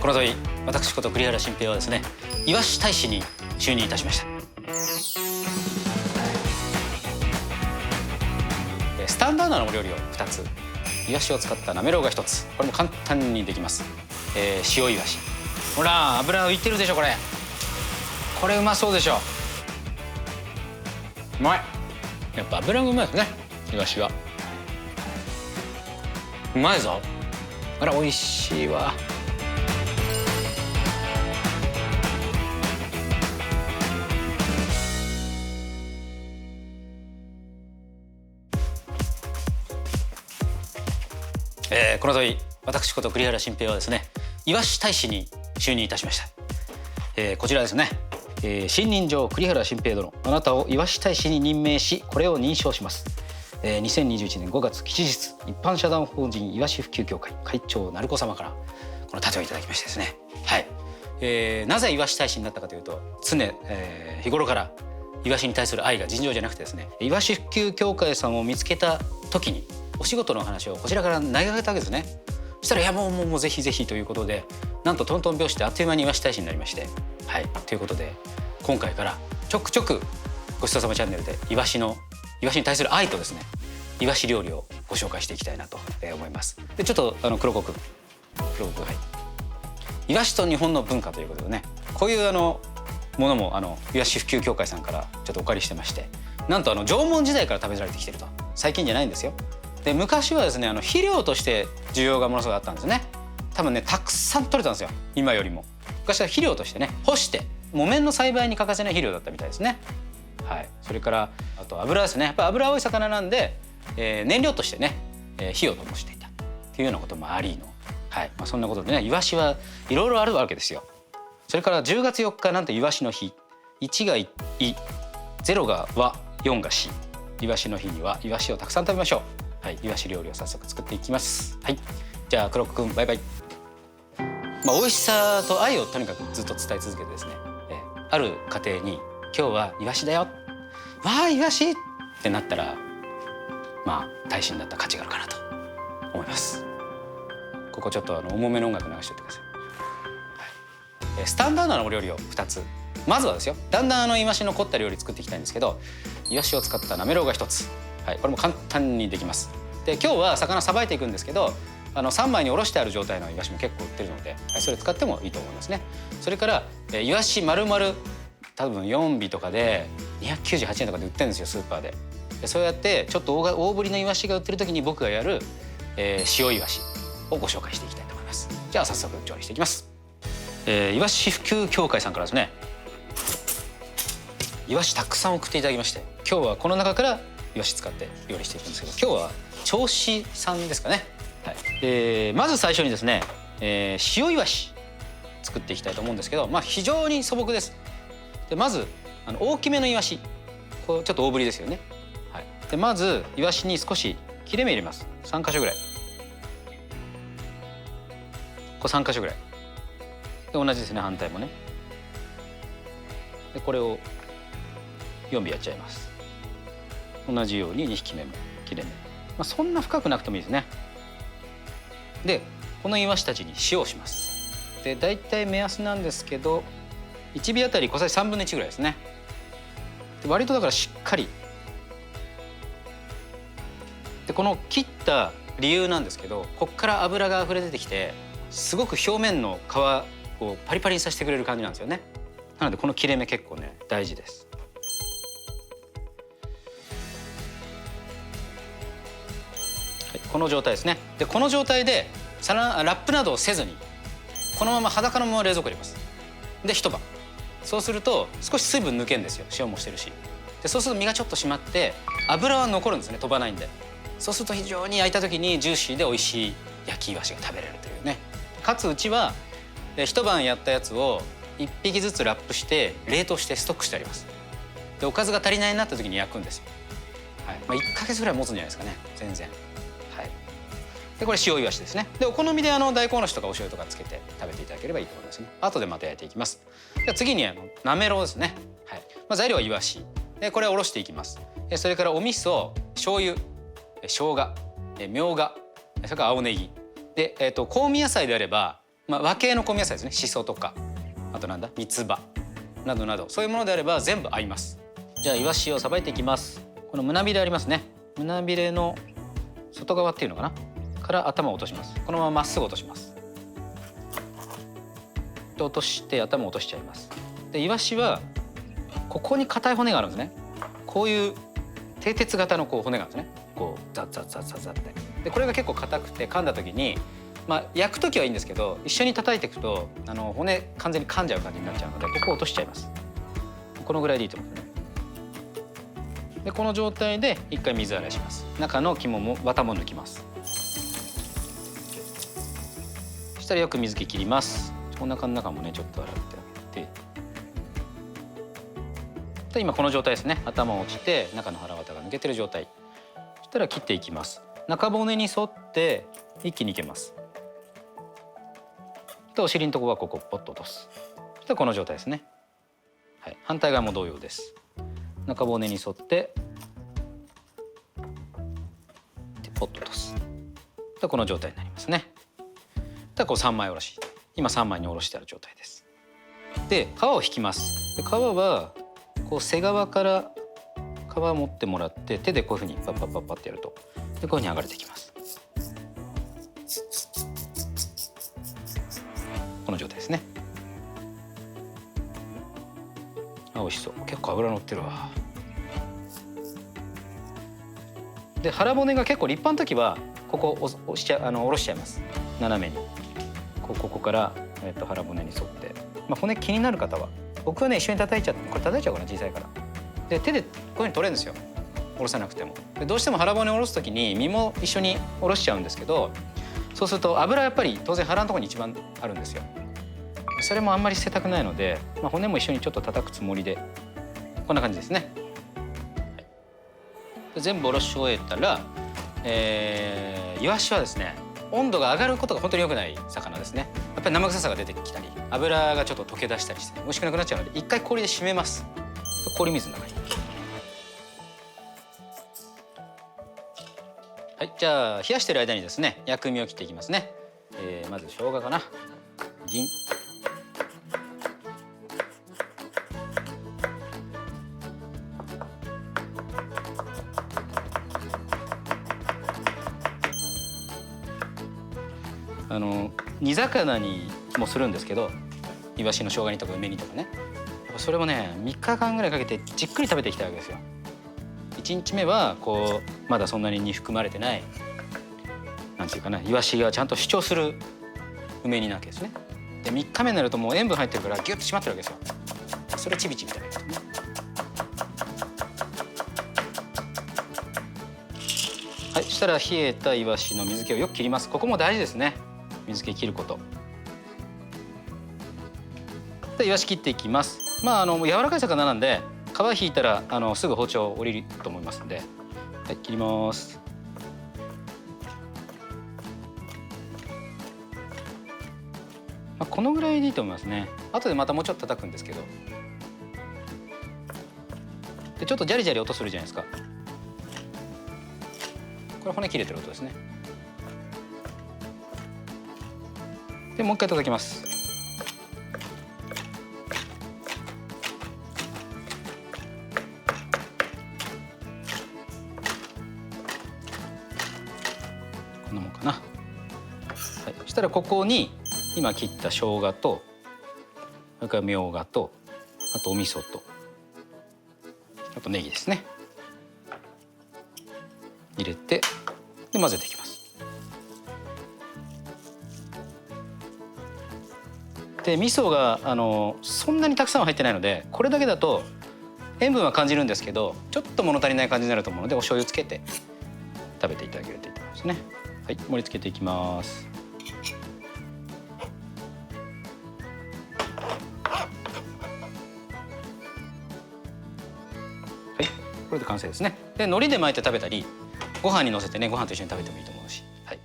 この度私こと栗原心平はですね、イワシ大使に就任いたしました。スタンダードなお料理を2つ、イワシを使ったなめろうが1つ、これも簡単にできます。塩イワシ、ほら油浮いてるでしょ。これうまそうでしょ。うまい。やっぱ油がうまいですね、イワシは。うまいぞ。あら美味しいわ。この度私こと栗原心平はですね、イワシ大使に就任いたしました。こちらですね、信任状栗原心平殿、あなたをイワシ大使に任命し、これを認証します。2021年5月吉日、一般社団法人イワシ普及協会会長鳴子様からこの盾をいただきましてですね、はい、なぜイワシ大使になったかというと、日頃からイワシに対する愛が尋常じゃなくてですね、イワシ普及協会さんを見つけた時にお仕事の話をこちらから投げかけたわけですね。そしたら、いやもうぜひぜひということで、なんとトントン拍子であっという間にイワシ大使になりまして、はい、ということで今回からちょくちょくごちそうさまチャンネルでイワシに対する愛とですね、イワシ料理をご紹介していきたいなと思います。でちょっと黒子くん、はい、イワシと日本の文化ということでね、こういうものもイワシ普及協会さんからちょっとお借りしてまして、なんと縄文時代から食べられてきてると。最近じゃないんですよ。で昔はですね、肥料として需要がものすごいあったんですね。多分ね、たくさん取れたんですよ、今よりも。昔は肥料としてね、干して木綿の栽培に欠かせない肥料だったみたいですね。はい、それからあと油ですね。やっぱ油多い魚なんで、燃料としてね、火を灯していたっていうようなこともありの、はい、そんなことでね、イワシはいろいろあるわけですよ。それから10月4日なんとイワシの日、1がイ、0が和、4がし、イワシの日にはイワシをたくさん食べましょう。はい、イワシ料理を早速作っていきます。はい、じゃあ黒子くんバイバイ。美味しさと愛をとにかくずっと伝え続けてですね、ある家庭に今日はイワシだよ、わあイワシってなったら、大使になった価値があるかなと思います。ここちょっと重めの音楽流しておいてください。はい、スタンダードなお料理を2つ。まずはですよ、だんだんイワシの凝った料理作っていきたいんですけど、イワシを使ったなめろうが1つ、はい、これも簡単にできます。で今日は魚さばいていくんですけど、3枚におろしてある状態のイワシも結構売ってるので、それ使ってもいいと思いますね。それからイワシ丸々多分4尾とかで298円とかで売ってるんですよ、スーパーで。そうやってちょっと大ぶりのイワシが売ってる時に僕がやる、塩イワシをご紹介していきたいと思います。じゃあ早速調理していきます。イワシ普及協会さんからですね、イワシたくさん送っていただきまして、今日はこの中からイワシ使って料理していくんですけど、今日は銚子産ですかね。はい、まず最初にですね、塩イワシ作っていきたいと思うんですけど、非常に素朴です。でまず大きめのイワシ、こうちょっと大ぶりですよね。はい、でまずイワシに少し切れ目入れます。3箇所ぐらい、これ3箇所ぐらいで、同じですね、反対もね。でこれを4尾やっちゃいます。同じように2匹目も切れ目、そんな深くなくてもいいですね。でこのイワシたちに塩をします。でだいたい目安なんですけど、1尾あたり小さじ1/3ぐらいですね。で割とだからしっかり。でこの切った理由なんですけど、こっから脂が溢れ出てきて、すごく表面の皮をパリパリにさせてくれる感じなんですよね。なのでこの切れ目結構ね大事です。この状態ですね。でこの状態でラップなどをせずに、このまま裸のまま冷蔵庫に入れます。で一晩、そうすると少し水分抜けるんですよ、塩もしてるし。でそうすると身がちょっと締まって脂は残るんですね、飛ばないんで。そうすると非常に焼いた時にジューシーで美味しい焼きイワシが食べれるというね。かつうちは一晩やったやつを1匹ずつラップして冷凍してストックしてあります。でおかずが足りないなった時に焼くんですよ。はい、1ヶ月ぐらい持つんじゃないですかね、全然。でこれ塩イワシですね。でお好みで大根おろしとかお醤油とかつけて食べていただければいいと思いますね。後でまた焼いていきます。では次になめろうですね。はい、材料はイワシで、これをおろしていきます。それからお味噌、醤油、生姜、みょうが、それから青ネギで、香味野菜であればまあ、和系の香味野菜ですね。しそとか、あとなんだ三つ葉などなど、そういうものであれば全部合います。じゃあイワシをさばいていきます。この胸びれありますね。胸びれの外側っていうのかなから頭を落とします。このまままっすぐ落とします。で落として頭を落としちゃいます。でイワシはここに硬い骨があるんですね。こういう蹄鉄型のこう骨があるんですね。こうザッザッザッザッザッって。でこれが結構硬くて噛んだ時に、まあ焼く時はいいんですけど、一緒に叩いていくと骨完全に噛んじゃう感じになっちゃうので、ここを落としちゃいます。このぐらいでいいと思うんですね。でこの状態で一回水洗いします。中の肝も綿も抜きます。そしたらよく水気切ります。お腹の中もねちょっと洗ってあげて。で今この状態ですね。頭落ちて中の腹綿が抜けてる状態。そしたら切っていきます。中骨に沿って一気にいけます。でお尻のところはここポッと落とす。そしたらこの状態ですね。はい、反対側も同様です。中骨に沿ってポッと落とす。でこの状態になりますね。でこう3枚おろし。今3枚におろしてある状態です。で皮を引きます。で皮はこう背側から皮を持ってもらって手でこういうふうにパッパッパッパってやるとでこういうふうに剥がれてきます。この状態ですね。あ、美味しそう。結構脂乗ってるわ。で腹骨が結構立派な時はここを下ろしちゃいます。斜めにここから、腹骨に沿って、まあ、骨気になる方は僕はね一緒に叩いちゃって、これ叩いちゃうかな小さいから。で手でこういうふうに取れるんですよ。下ろさなくても。でどうしても腹骨を下ろす時に身も一緒に下ろしちゃうんですけど、そうすると脂やっぱり当然腹のところに一番あるんですよ。それもあんまり捨てたくないので、まあ、骨も一緒にちょっと叩くつもりでこんな感じですね。はい、全部下ろし終えたら、イワシはですね温度が上がることが本当に良くない魚ですね。やっぱり生臭さが出てきたり脂がちょっと溶け出したりして美味しくなくなっちゃうので、一回氷で締めます。氷水の中に。はい、じゃあ冷やしてる間にですね薬味を切っていきますね。まず生姜かな。人煮魚にもするんですけど、イワシの生姜煮とか梅煮とかね、それをね3日間ぐらいかけてじっくり食べていきたいわけですよ。1日目はこうまだそんなに煮含まれてないなんていうかな、イワシがちゃんと主張する梅煮なわけですね。で3日目になるともう塩分入ってるからギュッと締まってるわけですよ。それチビチビ食べるとね。はい、そしたら冷えたイワシの水気をよく切ります。ここも大事ですね。水気切ること。でイワシ切っていきます。まあ柔らかい魚なんで皮引いたらすぐ包丁降りると思いますんで、はい、切ります。まあ、このぐらいでいいと思いますね。後でまたもうちょっと叩くんですけど、でちょっとジャリジャリ音するじゃないですか。これ骨切れてる音ですね。でもう一回叩きます。こんなもんかな。はい、そしたらここに今切った生姜とそれからみょうがとあとお味噌とあとネギですね入れてで混ぜていきます。で味噌がそんなにたくさんは入ってないのでこれだけだと塩分は感じるんですけどちょっと物足りない感じになると思うのでお醤油つけて食べていただけるといいと思いますね。はい、盛り付けていきます。はい、これで完成ですね。で海苔で巻いて食べたりご飯にのせてねご飯と一緒に食べてもいいと思うし、はい、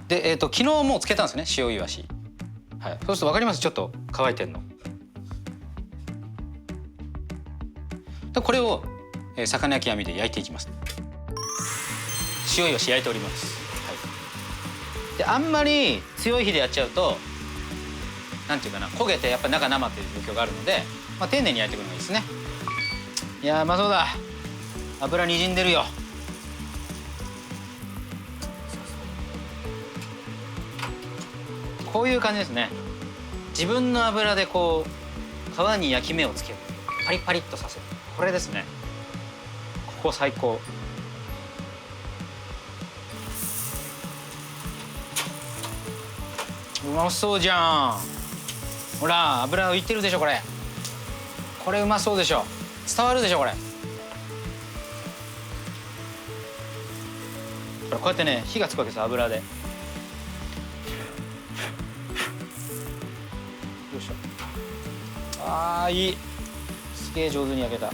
で昨日もう漬けたんですね塩イワシ。はい、そうすると分かります。ちょっと乾いてんの。でこれを、魚焼き網で焼いていきます。塩イワシ焼いております。はい、であんまり強い火でやっちゃうとなんていうかな、焦げてやっぱ中生っていう状況があるので、まあ、丁寧に焼いていくのがいいですね。いやーうまそうだ。油にじんでるよ。こういう感じですね。自分の油でこう皮に焼き目をつける、パリパリっとさせる、これですね。ここ最高。うまそうじゃん。ほら油浮いてるでしょこれ。これうまそうでしょ。伝わるでしょこれ。こうやってね火がつくわけです、油で。よいしょ。あーいい。すげえ上手に焼けた。は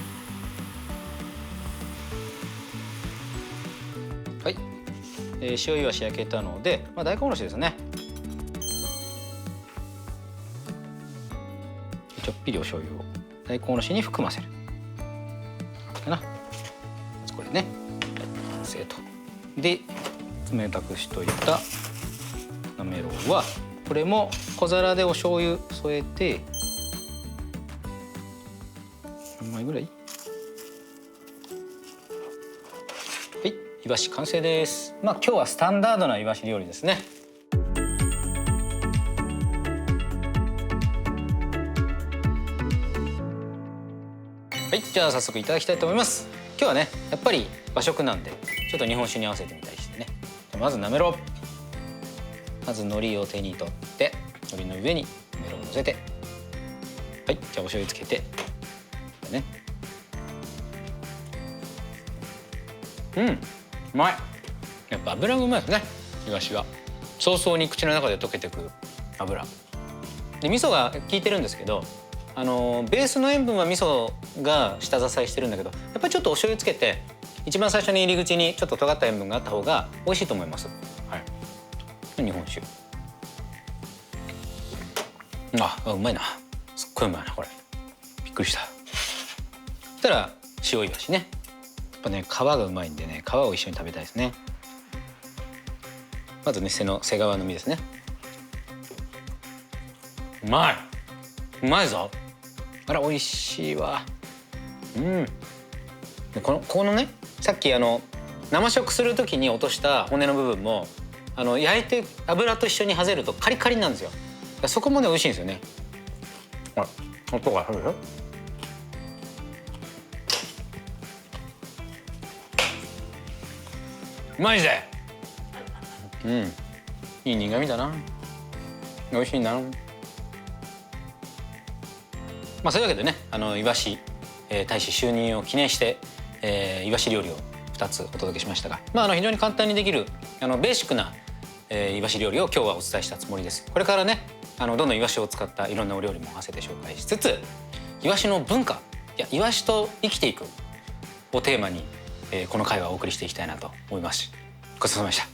い、塩いわし焼けたので、まあ、大根おろしですね。ちょっぴりお醤油を大根おろしに含ませるかな。まずこれね、完成と。で冷たくしといたなめろうはこれも小皿でお醤油添えて何枚ぐらい。はい、いわし完成です。まあ今日はスタンダードないわし料理ですね。はい、じゃあ早速いただきたいと思います。今日はねやっぱり和食なんでちょっと日本酒に合わせてみたりしてね。まずなめろう。まず海苔を手に取って海苔の上になめろうを乗せて、はい、じゃあお醤油つけてね。うまい。やっぱ油がうまいですね、いわしは。早々に口の中で溶けてく油で、味噌が効いてるんですけど、ベースの塩分は味噌が下支えしてるんだけど、やっぱりちょっとお醤油つけて一番最初に入り口にちょっと尖った塩分があった方が美味しいと思います。はい、日本酒。うまいな。すっごいうまいなこれ。びっくりした。そしたら塩いわしね。やっぱね皮がうまいんでね、皮を一緒に食べたいですね。まずね背皮の身ですね。うまい。うまいぞ。あら美味しいわ。でこのねさっき生食する時に落とした骨の部分も焼いて油と一緒に混ぜるとカリカリなんですよ。そこもね美味しいんですよね。ほら音がするでしょ。うまいぜ。いい苦味だな。美味しいな。まあそういうわけでねいわし、大使就任を記念して、いわし料理を2つお届けしましたが、まあ非常に簡単にできるベーシックな、いわし料理を今日はお伝えしたつもりです。これからねどんどんいわしを使ったいろんなお料理も合わせて紹介しつつ、いわしの文化、いわしと生きていくをテーマに、この回はお送りしていきたいなと思います。ごちそうさまでした。